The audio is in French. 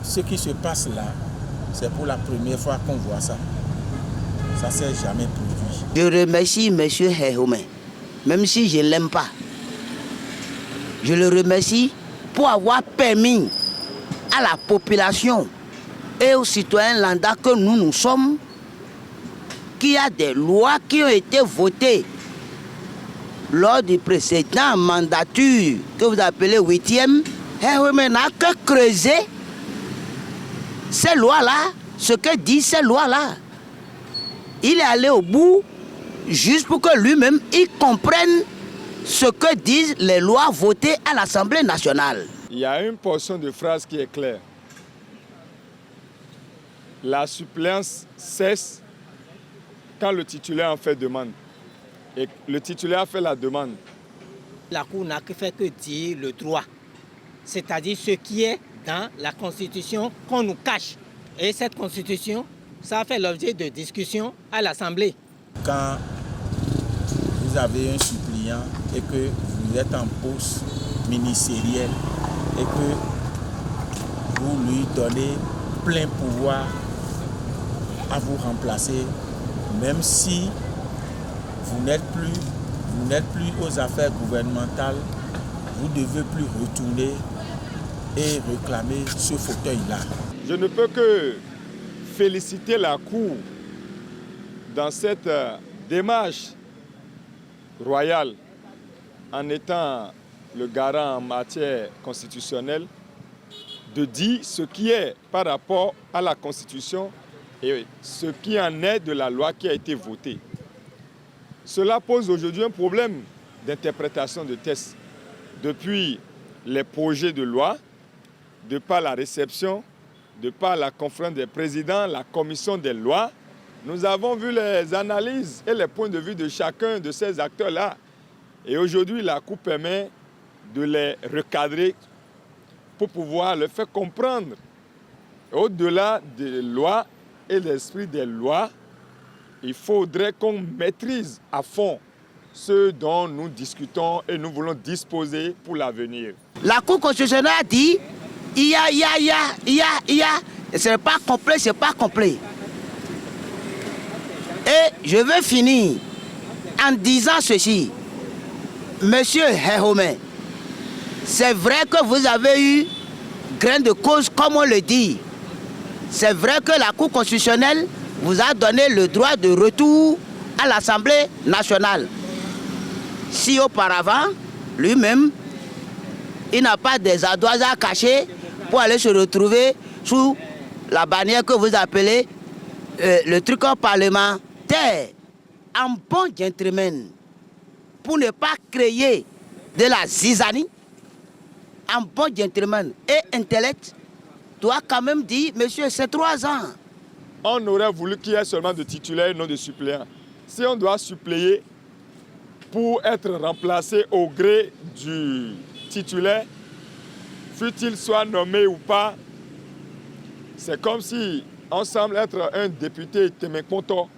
Ce qui se passe là, c'est pour la première fois qu'on voit ça. Ça ne s'est jamais produit. Je remercie M. Héhoumé, même si je ne l'aime pas. Je le remercie pour avoir permis à la population et aux citoyens lambda que nous sommes, qu'il y a des lois qui ont été votées lors du précédent mandature que vous appelez 8e. Héhoumé n'a que creusé ces lois-là, ce que disent ces lois-là. Il est allé au bout juste pour que lui-même il comprenne ce que disent les lois votées à l'Assemblée nationale. Il y a une portion de phrase qui est claire. La suppléance cesse quand le titulaire en fait demande. Et le titulaire fait la demande. La Cour n'a que fait que dire le droit, c'est-à-dire ce qui est dans la Constitution qu'on nous cache. Et cette Constitution, ça a fait l'objet de discussions à l'Assemblée. Quand vous avez un suppliant et que vous êtes en poste ministériel et que vous lui donnez plein pouvoir à vous remplacer, même si vous n'êtes plus aux affaires gouvernementales, vous ne devez plus retourner et réclamer ce fauteuil-là. Je ne peux que féliciter la Cour dans cette démarche royale en étant le garant en matière constitutionnelle de dire ce qui est par rapport à la Constitution et ce qui en est de la loi qui a été votée. Cela pose aujourd'hui un problème d'interprétation de texte. Depuis les projets de loi, de par la réception, de par la conférence des présidents, la commission des lois, nous avons vu les analyses et les points de vue de chacun de ces acteurs-là. Et aujourd'hui, la Cour permet de les recadrer pour pouvoir leur faire comprendre. Au-delà des lois et de l'esprit des lois, il faudrait qu'on maîtrise à fond ce dont nous discutons et nous voulons disposer pour l'avenir. La Cour constitutionnelle a dit il y a, c'est pas complet. Et je veux finir en disant ceci. Monsieur Héhoumé, c'est vrai que vous avez eu grain de cause, comme on le dit. C'est vrai que la Cour constitutionnelle vous a donné le droit de retour à l'Assemblée nationale. Si auparavant, lui-même, il n'a pas des ardoises à cacher pour aller se retrouver sous la bannière que vous appelez le truc en parlementaire, en bon gentleman, pour ne pas créer de la zizanie, en bon gentleman et intellect, doit quand même dire, monsieur, c'est 3 ans. On aurait voulu qu'il y ait seulement de titulaires, non de suppléants. Si on doit suppléer pour être remplacé au gré du titulaire, fût-il soit nommé ou pas, c'est comme si on semble être un député Témékonto